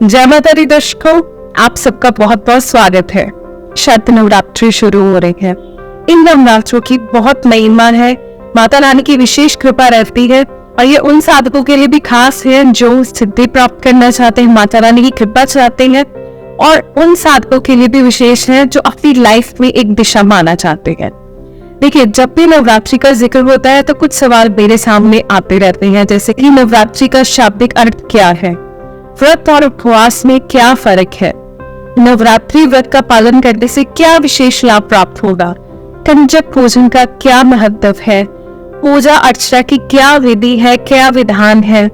जय माता दी दर्शकों, आप सबका बहुत बहुत स्वागत है। शरद नवरात्रि शुरू हो रही है। इन नवरात्रों की बहुत महिमा है, माता रानी की विशेष कृपा रहती है और ये उन साधकों के लिए भी खास है जो सिद्धि प्राप्त करना चाहते हैं, माता रानी की कृपा चाहते हैं, और उन साधकों के लिए भी विशेष है जो अपनी लाइफ में एक दिशा माना चाहते हैं। देखिए, जब भी नवरात्रि का जिक्र होता है तो कुछ सवाल मेरे सामने आते रहते हैं, जैसे कि नवरात्रि का शाब्दिक अर्थ क्या है, व्रत और उपवास में क्या फर्क है, नवरात्रि व्रत का पालन करने से क्या विशेष लाभ प्राप्त होगा, कंजक पूजन का क्या महत्व है, पूजा अर्चना की क्या विधि है, क्या विधान है,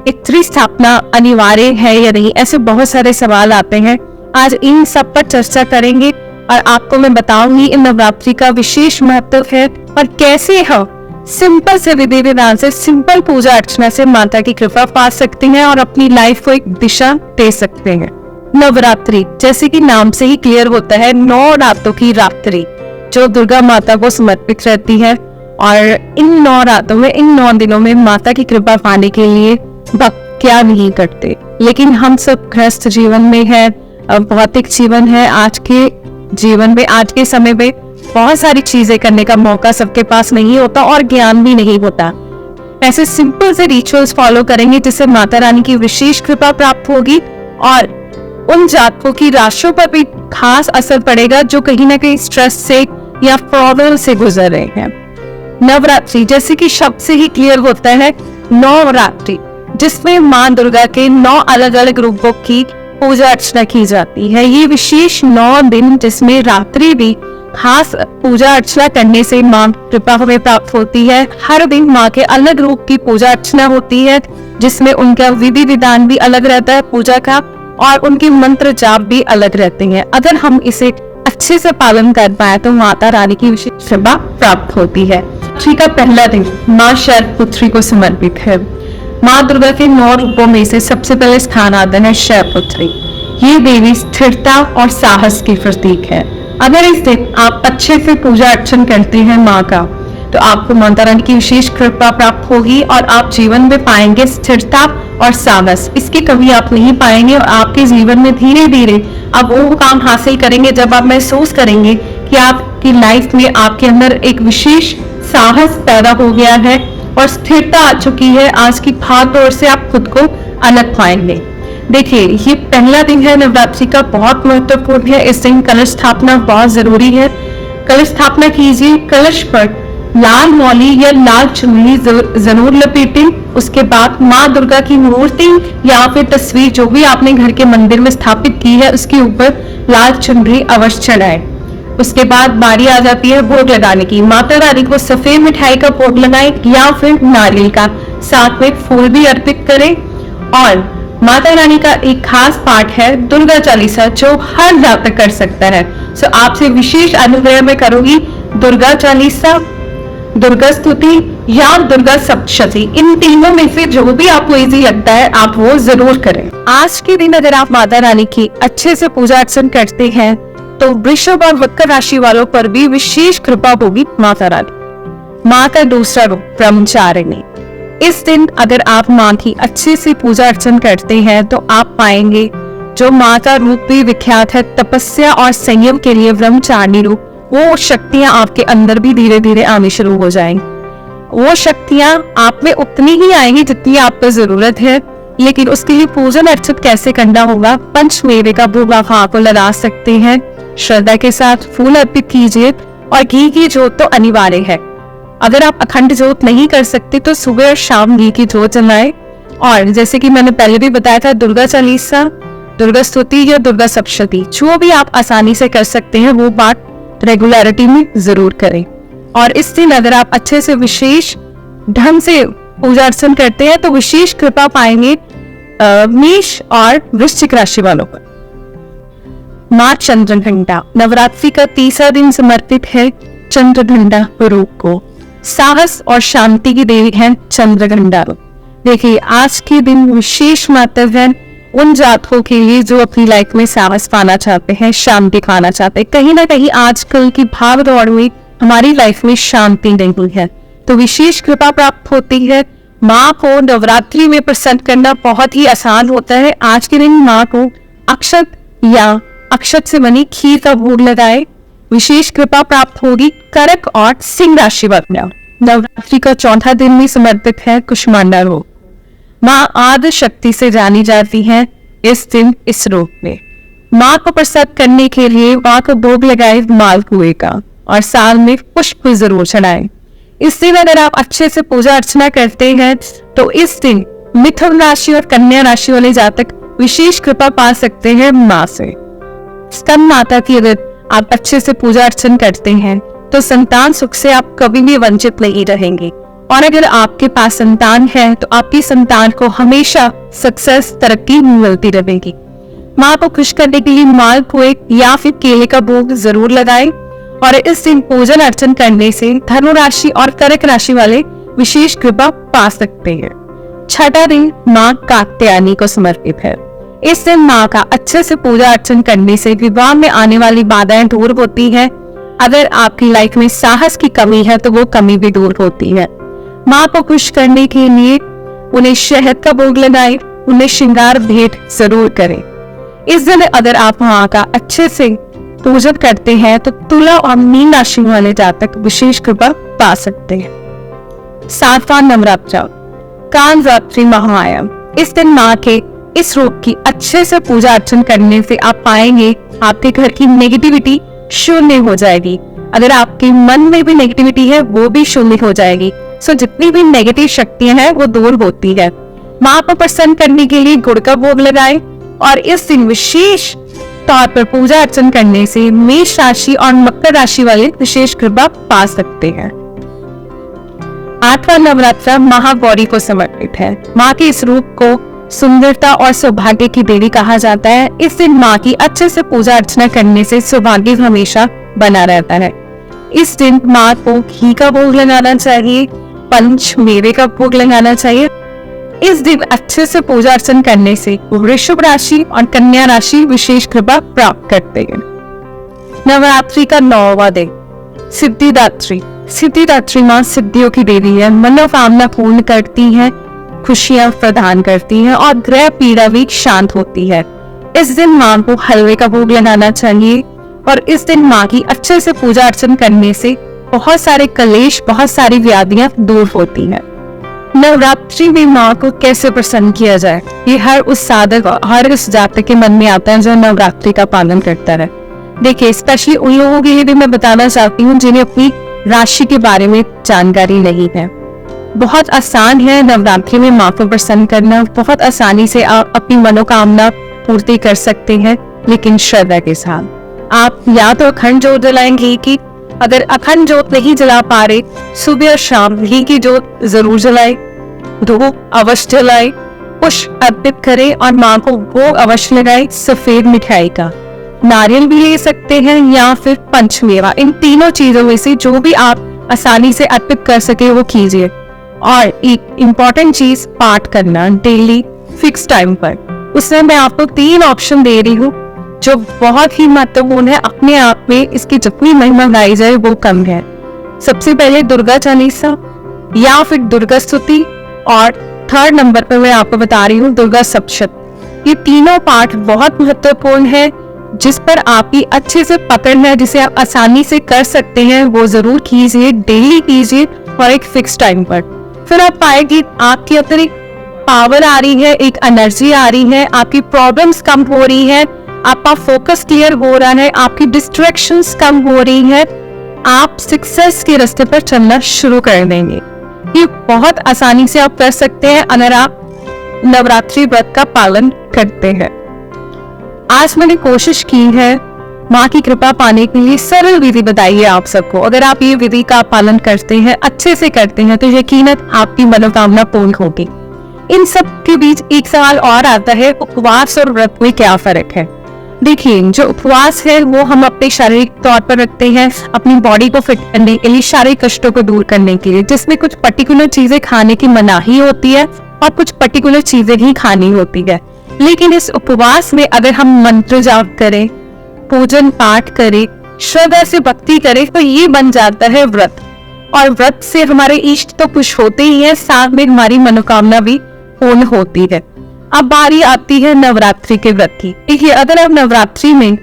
एक त्रिस्थापना अनिवार्य है या नहीं, ऐसे बहुत सारे सवाल आते हैं। आज इन सब पर चर्चा करेंगे और आपको मैं बताऊंगी इन नवरात्रि का विशेष महत्व है और कैसे हम सिंपल से विधि विधान से, सिंपल पूजा अर्चना से माता की कृपा पा सकते हैं और अपनी लाइफ को एक दिशा दे सकते हैं। नवरात्रि जैसे कि नाम से ही क्लियर होता है, 9 रातों की रात्रि जो दुर्गा माता को समर्पित रहती है। और इन 9 रातों में, इन 9 दिनों में माता की कृपा पाने के लिए भक्त क्या नहीं करते। लेकिन हम सब गृहस्थ जीवन में है, भौतिक जीवन है, आज के जीवन में, आज के समय में बहुत सारी चीजें करने का मौका सबके पास नहीं होता और ज्ञान भी नहीं होता। ऐसे सिंपल से रिचुअल्स फॉलो करेंगे जिससे माता रानी की विशेष कृपा प्राप्त होगी और उन जातकों की राशियों पर भी खास असर पड़ेगा जो कहीं ना कहीं स्ट्रेस से या प्रॉब्लम से गुजर रहे हैं। नवरात्रि जैसे कि शब्द से ही क्लियर होता है, नवरात्रि जिसमें मां दुर्गा के 9 अलग अलग रूपों की पूजा अर्चना की जाती है। ये विशेष 9 दिन जिसमें रात्रि भी खास पूजा अर्चना करने से मां कृपा हमें प्राप्त होती है। हर दिन मां के अलग रूप की पूजा अर्चना होती है जिसमें उनका विधि विधान भी अलग रहता है पूजा का, और उनके मंत्र जाप भी अलग रहते हैं। अगर हम इसे अच्छे से पालन कर पाए तो माता रानी की विशेष कृपा प्राप्त होती है। नवरात्रि का पहला दिन मां शरद पुत्री को समर्पित है। मां दुर्गा के 9 रूपों में से सबसे पहले स्थान आता है शरद पुत्री। ये देवी स्थिरता और साहस की प्रतीक है। अगर इस दिन आप अच्छे से पूजा अर्चन करते हैं मां का, तो आपको माता रानी की विशेष कृपा प्राप्त होगी और आप जीवन में पाएंगे स्थिरता और साहस। इसकी कमी आप नहीं पाएंगे और आपके जीवन में धीरे धीरे आप वो काम हासिल करेंगे जब आप महसूस करेंगे कि आपकी लाइफ में आपके अंदर एक विशेष साहस पैदा हो गया है और स्थिरता आ चुकी है। आज की भाग दौड़ से आप खुद को अलग पाएंगे। देखिए, ये पहला दिन है नवरात्रि का, बहुत महत्वपूर्ण है। इस दिन कलश स्थापना बहुत जरूरी है। कलश स्थापना कीजिए, कलश पर लाल मौली या लाल चुन्नी जरूर लपेटें। उसके बाद माँ दुर्गा की मूर्ति या फिर तस्वीर जो भी आपने घर के मंदिर में स्थापित की है उसके ऊपर लाल चुनरी अवश्य चढ़ाएं। उसके बाद बारी आ जाती है भोग लगाने की। माता रानी को सफेद मिठाई का भोग लगाएं या फिर नारियल का, साथ में फूल भी अर्पित करें। और माता रानी का एक खास पाठ है दुर्गा चालीसा जो हर जातक कर सकता है। सो आपसे विशेष अनुग्रह में करूंगी दुर्गा चालीसा, दुर्गा स्तुति या दुर्गा सप्तशती। इन तीनों में से जो भी आपको इजी लगता है आप वो जरूर करें। आज के दिन अगर आप माता रानी की अच्छे से पूजा अर्चना करते हैं तो वृषभ और मकर राशि वालों पर भी विशेष कृपा होगी माता रानी। माँ का दूसरा रूप ब्रह्मचारिणी। इस दिन अगर आप माँ की अच्छे से पूजा अर्चना करते हैं तो आप पाएंगे जो माँ का रूप भी विख्यात है तपस्या और संयम के लिए ब्रह्मचारिणी रूप, वो शक्तियां आपके अंदर भी धीरे धीरे आनी शुरू हो जाएंगी। वो शक्तियां आप में उतनी ही आएंगी जितनी आपको जरूरत है, लेकिन उसके लिए पूजन अर्चन कैसे करना होगा। पंचमेवे का भोग आप हाथ को लगा सकते हैं, श्रद्धा के साथ फूल अर्पित कीजिए और घी की जोत तो अनिवार्य है। अगर आप अखंड जोत नहीं कर सकते तो सुबह और शाम घी की जोत जलाएं। और जैसे कि मैंने पहले भी बताया था, दुर्गा चालीसा, दुर्गा स्तुति या दुर्गा सप्तशती जो भी आप आसानी से कर सकते हैं वो बात रेगुलरिटी में जरूर करें। और इस दिन अगर आप अच्छे से विशेष ढंग से पूजा अर्चना करते हैं तो विशेष कृपा पाएंगे मेष और वृश्चिक राशि वालों पर। मां चंद्रघंटा नवरात्रि का तीसरा दिन समर्पित है चंद्रघंटा रूप को। साहस और शांति की देवी है चंद्रघंटा। देखिए, आज के दिन विशेष महत्व है उन जातकों के लिए जो अपनी लाइफ में साहस पाना चाहते हैं, शांति पाना चाहते हैं। कहीं ना कहीं आजकल की भाग दौड़ में हमारी लाइफ में शांति नहीं है, तो विशेष कृपा प्राप्त होती है माँ को नवरात्रि में प्रसन्न करना बहुत ही आसान होता है। आज के दिन माँ को अक्षत या अक्षत से बनी खीर का भोग लगाए, विशेष कृपा प्राप्त होगी। कर्क और सिंह राशि वाले नवरात्रि का चौथा दिन भी समर्पित है कुष्मांडा रोग। माँ आदि शक्ति से जानी जाती है। इस दिन इस रोग में माँ को प्रसन्न करने के लिए माँ को भोग लगाए मालपुए का, और साल में पुष्प जरूर चढ़ाएं। इस दिन अगर आप अच्छे से पूजा अर्चना करते हैं तो इस दिन मिथुन राशि और कन्या राशि वाले जातक विशेष कृपा पा सकते हैं माँ से। स्तन माता की अगर आप अच्छे से पूजा अर्चना करते हैं तो संतान सुख से आप कभी भी वंचित नहीं रहेंगे, और अगर आपके पास संतान है तो आपकी संतान को हमेशा सक्सेस तरक्की मिलती रहेगी। माँ को खुश करने के लिए मालपुए या फिर केले का भोग जरूर लगाएं, और इस दिन पूजन अर्चन करने से धनु राशि और कर्क राशि वाले विशेष कृपा पा सकते हैं। छठा दिन माँ कात्यायनी को समर्पित है। इस दिन माँ का अच्छे से पूजा अर्चन करने से विवाह में आने वाली बाधाएं दूर होती है। अगर आपकी लाइफ में साहस की कमी है तो वो कमी भी दूर होती है। माँ को खुश करने के लिए उन्हें शहद का भोग लगाएं, उन्हें श्रृंगार भेंट जरूर करें। इस दिन अगर आप माँ का अच्छे से पूजन करते हैं तो तुला और मीन राशि वाले जातक विशेष कृपा पा सकते हैं। सातवां नवरात्र कालरात्रि महायाम। इस दिन माँ के इस रूप की अच्छे से पूजा अर्चन करने से आप पाएंगे आपके घर की नेगेटिविटी शून्य हो जाएगी। अगर आपके मन में भी नेगेटिविटी है वो भी शून्य हो जाएगी। सो जितनी भी नेगेटिव शक्तियां हैं वो दूर होती है। माँ को प्रसन्न करने के लिए गुड़ का भोग लगाएं, और इस दिन विशेष तौर पर पूजा अर्चन करने से मेष राशि और मकर राशि वाले विशेष कृपा पा सकते हैं। आठवां नवरात्र महागौरी को समर्पित है। माँ के इस रूप को सुंदरता और सौभाग्य की देवी कहा जाता है। इस दिन माँ की अच्छे से पूजा अर्चना करने से सौभाग्य हमेशा बना रहता है। इस दिन माँ को घी का भोग लगाना चाहिए, पंच मेवे का भोग लगाना चाहिए। इस दिन अच्छे से पूजा अर्चन करने से वृषभ राशि और कन्या राशि विशेष कृपा प्राप्त करते हैं। नवरात्रि का 9वां दिन सिद्धिदात्री। सिद्धिदात्री माँ सिद्धियों की देवी है, मनोकामना पूर्ण करती है, खुशियां प्रदान करती हैं और ग्रह पीड़ा भी शांत होती है। इस दिन माँ को हलवे का भोग लगाना चाहिए, और इस दिन माँ की अच्छे से पूजा अर्चन करने से बहुत सारे कलेश, बहुत सारी व्याधियां दूर होती हैं। नवरात्रि में माँ को कैसे प्रसन्न किया जाए, ये हर उस साधक और हर उस जातक के मन में आता है जो नवरात्रि का पालन करता है। देखिए, स्पेशली उन लोगों के लिए भी मैं बताना चाहती हूँ जिन्हें अपनी राशि के बारे में जानकारी नहीं है। बहुत आसान है नवरात्रि में माँ को प्रसन्न करना। बहुत आसानी से आप अपनी मनोकामना पूर्ति कर सकते हैं, लेकिन श्रद्धा के साथ। आप या तो अखंड जोत जलाएंगे कि अगर अखंड जोत नहीं जला पा रहे, सुबह और शाम घी की जोत जरूर जलाए, धूप अवश्य जलाए, पुष्प अर्पित करें और माँ को भोग अवश्य लगाए सफेद मिठाई का। नारियल भी ले सकते हैं या फिर पंचमेवा। इन तीनों चीजों में से जो भी आप आसानी से अर्पित कर सके वो कीजिए। और एक इम्पॉर्टेंट चीज, पाठ करना डेली फिक्स टाइम पर। उसमें मैं आपको 3 ऑप्शन दे रही हूँ जो बहुत ही महत्वपूर्ण है। अपने आप में इसकी जितनी महिमा गाई जाए वो कम है। सबसे पहले दुर्गा चालीसा या फिर दुर्गा स्तुति, और 3rd नंबर पर मैं आपको बता रही हूँ दुर्गा सप्तशती। ये तीनों पाठ बहुत महत्वपूर्ण है, जिस पर आपकी अच्छे से पकड़ है, जिसे आप आसानी से कर सकते हैं वो जरूर कीजिए, डेली कीजिए और एक फिक्स टाइम पर। फिर आप पाएंगे आपके अंदर एक पावर आ रही है, एक एनर्जी आ रही है, आपकी प्रॉब्लम्स कम हो रही है, आपका फोकस क्लियर हो रहा है, आपकी डिस्ट्रैक्शंस कम हो रही है, आप सक्सेस के रास्ते पर चलना शुरू कर देंगे। ये बहुत आसानी से आप कर सकते हैं अगर आप नवरात्रि व्रत का पालन करते हैं। आज मैंने कोशिश की है माँ की कृपा पाने के लिए सरल विधि बताइए आप सबको। अगर आप ये विधि का पालन करते हैं, अच्छे से करते हैं, तो यकीनन आपकी मनोकामना पूर्ण होगी। इन सब के बीच एक सवाल और आता है, उपवास और व्रत में क्या फर्क है? देखिए, जो उपवास है वो हम अपने शारीरिक तौर पर रखते हैं, अपनी बॉडी को फिट करने के लिए, शारीरिक कष्टों को दूर करने के लिए, जिसमें कुछ पर्टिकुलर चीजें खाने की मनाही होती है और कुछ पर्टिकुलर चीजें ही खानी होती है। लेकिन इस उपवास में अगर हम मंत्र जाप करें, पूजन पाठ करें, श्रद्धा से भक्ति करें, तो ये बन जाता है व्रत। और व्रत से हमारे इष्ट तो खुश होते ही है, साथ में हमारी मनोकामना भी पूर्ण होती है। अब बारी आती है नवरात्रि के व्रत की। देखिए, अगर आप नवरात्रि में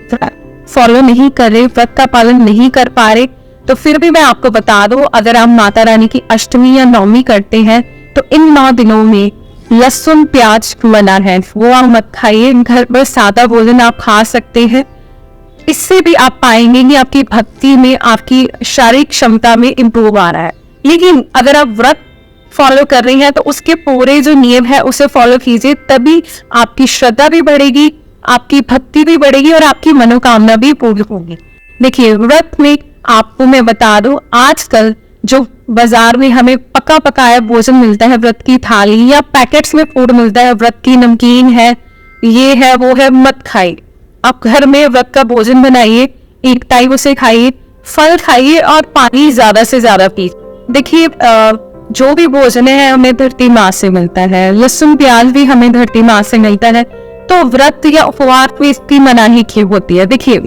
फॉलो नहीं कर रहे, व्रत का पालन नहीं कर पा रहे, तो फिर भी मैं आपको बता दूं, अगर आप माता रानी की अष्टमी या नवमी करते हैं तो इन 9 दिनों में लहसुन प्याज मना है, वो आप मत खाइए। घर पर सादा भोजन आप खा सकते हैं। इससे भी आप पाएंगे कि आपकी भक्ति में, आपकी शारीरिक क्षमता में इम्प्रूव आ रहा है। लेकिन अगर आप व्रत फॉलो कर रही हैं तो उसके पूरे जो नियम है उसे फॉलो कीजिए, तभी आपकी श्रद्धा भी बढ़ेगी, आपकी भक्ति भी बढ़ेगी और आपकी मनोकामना भी पूरी होगी। देखिए, व्रत में आपको मैं बता दूं, आजकल जो बाजार में हमें पका पकाया भोजन मिलता है, व्रत की थाली या पैकेट्स में फूड मिलता है, व्रत की नमकीन है, ये है वो है, मत खाइए। आप घर में व्रत का भोजन बनाइए, एक टाइम उसे खाइए, फल खाइए और पानी ज्यादा से ज्यादा पीजिए। देखिए, जो भी भोजन है हमें धरती माँ से मिलता है, लहसुन प्याज भी हमें धरती माँ से मिलता है, तो व्रत या उपवास में इसकी मनाही क्यों होती है? देखिए,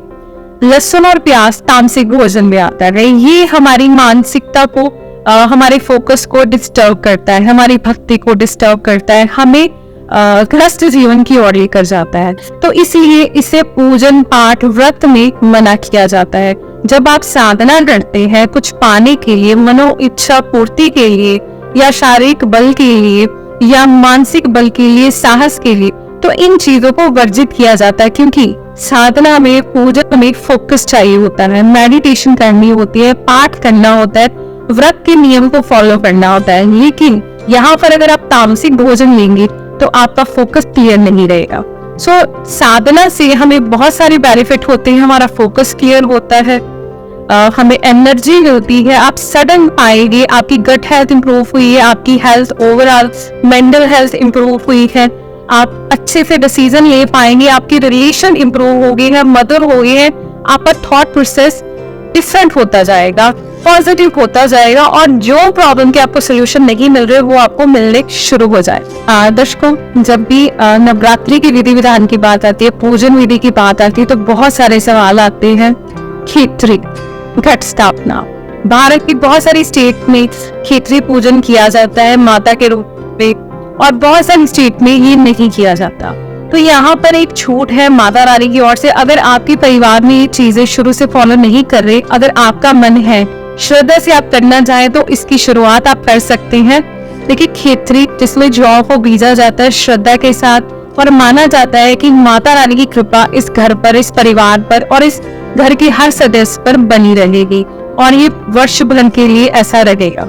लहसुन और प्याज तामसिक भोजन में आता है, ये हमारी मानसिकता को, हमारे फोकस को डिस्टर्ब करता है, हमारी भक्ति को डिस्टर्ब करता है, हमें ग्रस्त जीवन की ओर लेकर जाता है। तो इसीलिए इसे पूजन पाठ व्रत में मना किया जाता है। जब आप साधना करते हैं कुछ पाने के लिए, मनो इच्छा पूर्ति के लिए या शारीरिक बल के लिए या मानसिक बल के लिए, साहस के लिए, तो इन चीजों को वर्जित किया जाता है, क्योंकि साधना में, पूजन में फोकस चाहिए होता है, मेडिटेशन करनी होती है, पाठ करना होता है, व्रत के नियम को फॉलो करना होता है। लेकिन यहाँ पर अगर आप तामसिक भोजन लेंगे तो आपका फोकस क्लियर नहीं रहेगा। साधना से हमें बहुत सारे बेनिफिट होते हैं, हमारा फोकस क्लियर होता है, हमें एनर्जी मिलती है, आप सडन पाएंगे आपकी गट हेल्थ इंप्रूव हुई है, आपकी health overall mental health improve हुई है, आप अच्छे से डिसीजन ले पाएंगे, आपकी रिलेशन इंप्रूव हो गई है, मदर हो गई है, आपका थॉट प्रोसेस डिफरेंट होता जाएगा, पॉजिटिव होता जाएगा और जो प्रॉब्लम के आपको सोल्यूशन नहीं मिल रहे वो आपको मिलने शुरू हो जाए। दर्शकों, जब भी नवरात्रि की विधि विधान की बात आती है, पूजन विधि की बात आती है, तो बहुत सारे सवाल आते हैं। खेतरी घट स्थापना, भारत की बहुत सारी स्टेट में खेतरी पूजन किया जाता है माता के रूप में, और बहुत सारी स्टेट में ये नहीं किया जाता। तो यहाँ पर एक छूट है माता रानी की ओर से। अगर आपके परिवार में ये चीजें शुरू से फॉलो नहीं कर रहे, अगर आपका मन है, श्रद्धा से आप करना चाहें, तो इसकी शुरुआत आप कर सकते हैं। देखिए, खेतरी जिसमें जौ को बीजा जाता है श्रद्धा के साथ, और माना जाता है कि माता रानी की कृपा इस घर पर, इस परिवार पर और इस घर के हर सदस्य पर बनी रहेगी, और ये वर्ष भर के लिए ऐसा रहेगा।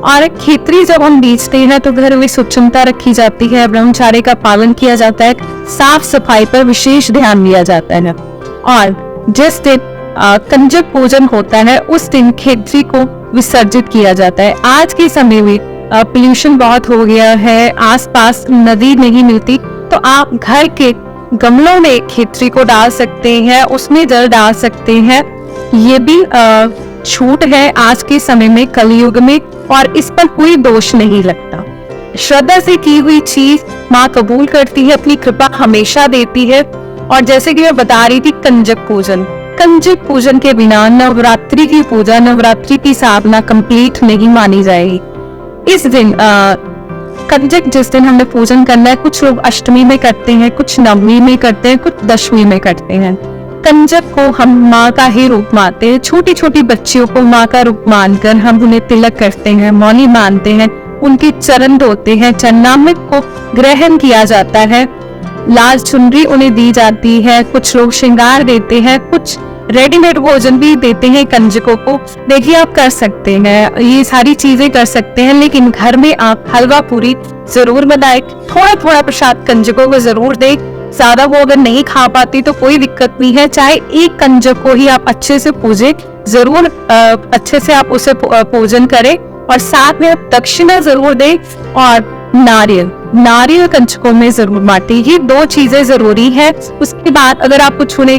और खेतरी जब हम बीजते हैं तो घर में सूक्ष्मता रखी जाती है, ब्रह्मचार्य का पालन किया जाता है, साफ सफाई पर विशेष ध्यान दिया जाता है। और जिस दिन कंजक पूजन होता है उस दिन खेतरी को विसर्जित किया जाता है। आज के समय में पोल्यूशन बहुत हो गया है, आसपास नदी नहीं मिलती, तो आप घर के गमलों में खेतरी को डाल सकते हैं, उसमें जल डाल सकते हैं। ये भी छूट है आज के समय में, कलयुग में, और इस पर कोई दोष नहीं लगता। श्रद्धा से की हुई चीज माँ कबूल करती है, अपनी कृपा हमेशा देती है। और जैसे कि मैं बता रही थी, कंजक पूजन के बिना नवरात्रि की पूजा, नवरात्रि की साधना कंप्लीट नहीं मानी जाएगी। इस दिन कंजक जिस दिन हमने पूजन करना है, कुछ लोग अष्टमी में करते हैं, कुछ नवमी में करते हैं, कुछ दशमी में करते हैं। कंजक को हम माँ का ही रूप मानते हैं। छोटी छोटी बच्चियों को माँ का रूप मानकर हम उन्हें तिलक करते हैं, मौनी मानते हैं, उनके चरण धोते हैं, चरणामृत को ग्रहण किया जाता है, लाल चुनरी उन्हें दी जाती है, कुछ लोग श्रृंगार देते हैं, कुछ रेडीमेड भोजन भी देते हैं कंजकों को। देखिए, आप कर सकते हैं, ये सारी चीजें कर सकते हैं, लेकिन घर में आप हलवा पूरी जरूर बनाएं, थोड़ा थोड़ा प्रसाद कंजकों को जरूर दें। ज्यादा वो अगर नहीं खा पाती तो कोई दिक्कत नहीं है, चाहे एक कंजक को ही आप अच्छे से पूजे, जरूर अच्छे से आप उसे पूजन करें, और साथ में आप दक्षिणा जरूर दें, और नारियल कंजकों में जरूर बांटे। ये 2 चीजें जरूरी है। उसके बाद अगर आप कुछ उन्हें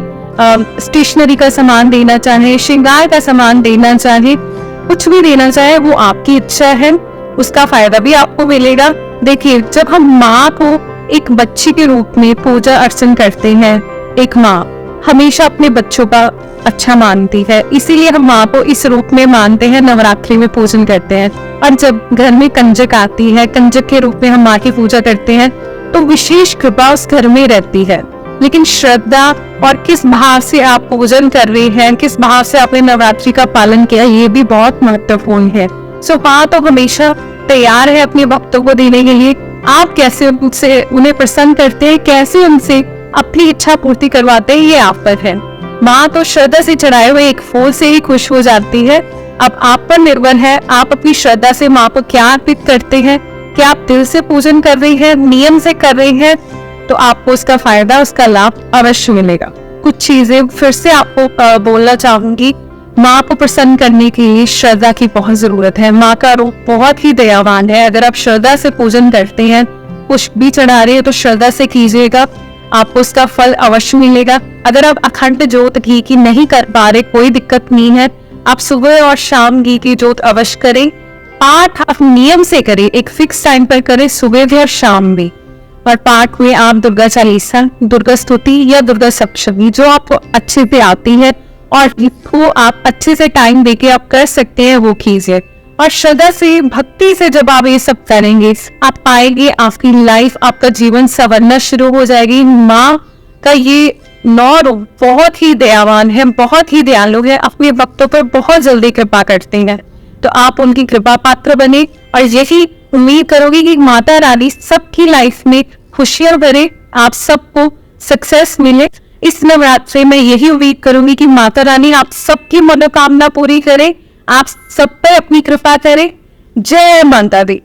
स्टेशनरी का सामान देना चाहे, श्रृंगार का सामान देना चाहे, कुछ भी देना चाहे, वो आपकी इच्छा है, उसका फायदा भी आपको मिलेगा। देखिए, जब हम माँ को एक बच्ची के रूप में पूजा अर्चन करते हैं, एक माँ हमेशा अपने बच्चों का अच्छा मानती है, इसीलिए हम माँ को इस रूप में मानते हैं, नवरात्रि में पूजन करते हैं। और जब घर में कंजक आती है, कंजक के रूप में हम माँ की पूजा करते हैं, तो विशेष कृपा उस घर में रहती है। लेकिन श्रद्धा और किस भाव से आप पूजन कर रहे हैं, किस भाव से आपने नवरात्रि का पालन किया, ये भी बहुत महत्वपूर्ण है। सो माँ तो हमेशा तैयार है अपने भक्तों को देने के लिए। आप कैसे उनसे उन्हें प्रसन्न करते हैं, कैसे उनसे अपनी इच्छा पूर्ति करवाते हैं, ये आप पर है। माँ तो श्रद्धा से चढ़ाए हुए एक फूल से ही खुश हो जाती है। अब आप पर निर्भर है, आप अपनी श्रद्धा से माँ को क्या अर्पित करते हैं। क्या आप दिल से पूजन कर रही हैं, नियम से कर रही हैं, तो आपको उसका फायदा, उसका लाभ अवश्य मिलेगा। कुछ चीजें फिर से आपको बोलना चाहूंगी। माँ को प्रसन्न करने के लिए श्रद्धा की बहुत जरूरत है। माँ का रूप बहुत ही दयावान है। अगर आप श्रद्धा से पूजन करते हैं, पुष्प भी चढ़ा रहे हैं, तो श्रद्धा से कीजिएगा, आपको उसका फल अवश्य मिलेगा। अगर आप अखंड ज्योत घी की नहीं कर पा रहे, कोई दिक्कत नहीं है, आप सुबह और शाम घी की ज्योत अवश्य करें। पाठ आप नियम से करें, एक फिक्स टाइम पर करें, सुबह भी और शाम भी। और पाठ में आप दुर्गा चालीसा, दुर्गा स्तुति या दुर्गा सप्तशती जो आपको अच्छे से आती है और जिसको आप अच्छे से टाइम देके आप कर सकते हैं, वो कीजिए। और श्रद्धा से, भक्ति से जब आप ये सब करेंगे, आप पाएंगे आपकी लाइफ, आपका जीवन संवरना शुरू हो जाएगी। माँ का ये 9 रूप बहुत ही दयावान है, बहुत ही दयालु है, अपने भक्तों पर बहुत जल्दी कृपा करते हैं। तो आप उनकी कृपा पात्र बने और यही उम्मीद करोगे कि माता रानी सबकी लाइफ में खुशियां भरे, आप सबको सक्सेस मिले। इस नवरात्रि में यही उम्मीद करूंगी कि माता रानी आप सबकी मनोकामना पूरी करे, आप सब पर अपनी कृपा करे। जय माता दी।